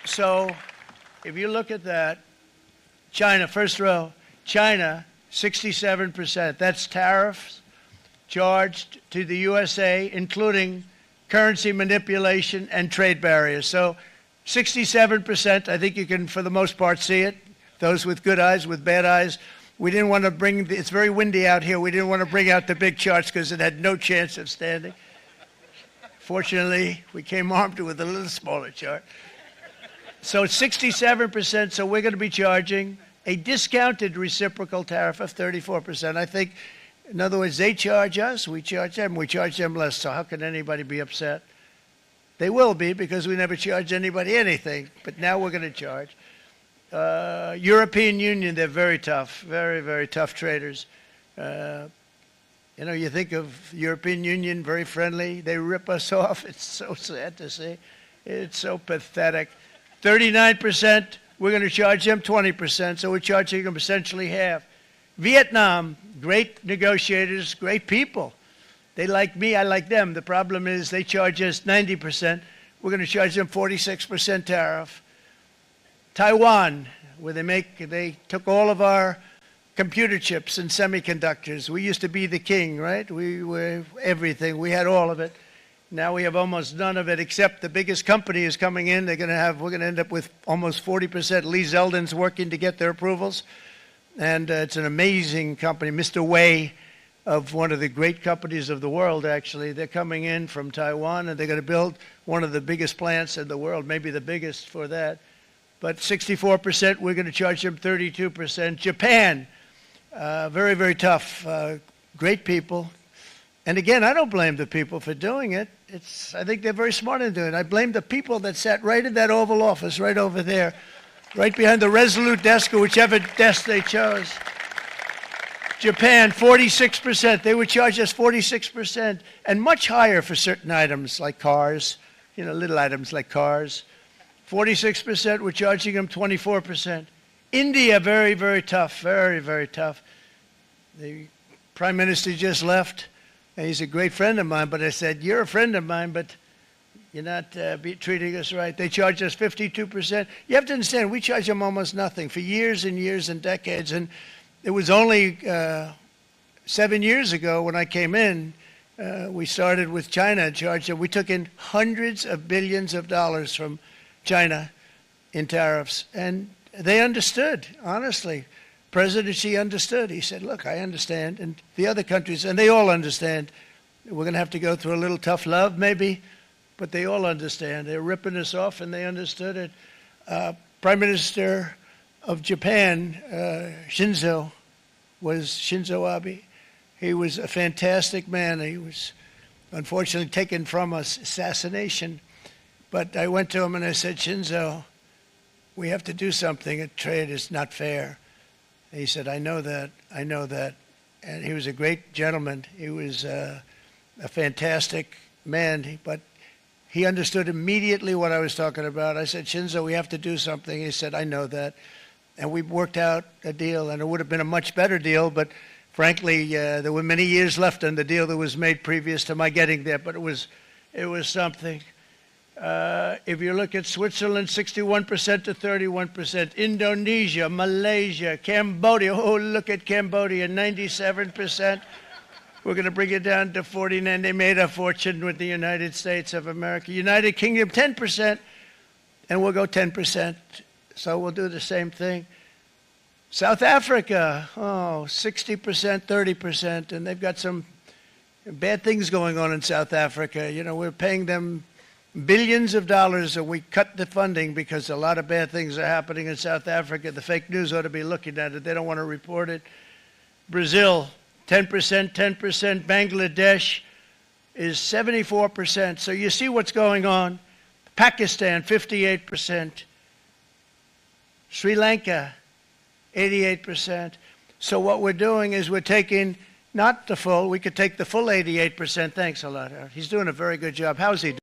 So if you look at that, China, first row, China, 67%. That's tariffs charged to the USA, including currency manipulation and trade barriers. So 67%, I think you can, for the most part, see it. Those with good eyes, with bad eyes. We didn't want to bring, it's very windy out here. We didn't want to bring out the big charts because it had no chance of standing. Fortunately, we came armed with a little smaller chart. So it's 67%, so we're going to be charging a discounted reciprocal tariff of 34%. I think, in other words, they charge us, we charge them less. So how can anybody be upset? They will be, because we never charge anybody anything, but now we're going to charge. European Union, they're very tough, very, very tough traders. You know, you think of European Union, very friendly. They rip us off. It's so sad to see. It's so pathetic. 39%, we're going to charge them 20%, so we're charging them essentially half. Vietnam, great negotiators, great people. They like me, I like them. The problem is they charge us 90%. We're going to charge them 46% tariff. Taiwan, where they took all of our computer chips and semiconductors. We used to be the king, right? We were everything. We had all of it. Now we have almost none of it, except the biggest company is coming in. We're going to end up with almost 40%. Lee Zeldin's working to get their approvals. And it's an amazing company. Mr. Wei, of one of the great companies of the world, actually, they're coming in from Taiwan, and they're going to build one of the biggest plants in the world, maybe the biggest for that. But 64%, we're going to charge them 32%. Japan, very, very tough, great people. And again, I don't blame the people for doing it. I think they're very smart in doing it. I blame the people that sat right in that Oval Office, right over there, right behind the Resolute desk or whichever desk they chose. Japan, 46%. They would charge us 46%, and much higher for certain items like cars, you know, little items like cars. 46%, we're charging them 24%. India, very, very tough, very, very tough. The Prime Minister just left, and he's a great friend of mine, but I said, you're a friend of mine, but you're not treating us right. They charge us 52%. You have to understand, we charge them almost nothing for years and years and decades, and it was only 7 years ago when I came in, we started with China and charged them. We took in hundreds of billions of dollars from China in tariffs, and they understood, honestly. President Xi understood. He said, look, I understand, and the other countries, and they all understand. We're going to have to go through a little tough love, maybe, but they all understand. They're ripping us off, and they understood it. Prime Minister of Japan, Shinzo Abe. He was a fantastic man. He was unfortunately taken from us, assassination. But I went to him and I said, Shinzo, we have to do something. A trade is not fair. And he said, I know that, I know that. And he was a great gentleman. He was a fantastic man, but he understood immediately what I was talking about. I said, Shinzo, we have to do something. He said, I know that. And we worked out a deal, and it would have been a much better deal, but frankly, there were many years left on the deal that was made previous to my getting there, but it was something. If you look at Switzerland, 61% to 31%. Indonesia, Malaysia, Cambodia. Oh, look at Cambodia, 97%. We're going to bring it down to 49%. They made a fortune with the United States of America. United Kingdom, 10%, and we'll go 10%. So we'll do the same thing. South Africa, 60%, 30%, and they've got some bad things going on in South Africa. You know, we're paying them billions of dollars, and we cut the funding because a lot of bad things are happening in South Africa. The fake news ought to be looking at it. They don't want to report it. Brazil, 10%, 10%. Bangladesh is 74%. So you see what's going on. Pakistan, 58%. Sri Lanka, 88%. So what we're doing is we're taking not the full, we could take the full 88%. Thanks a lot, Howard. He's doing a very good job. How's he doing?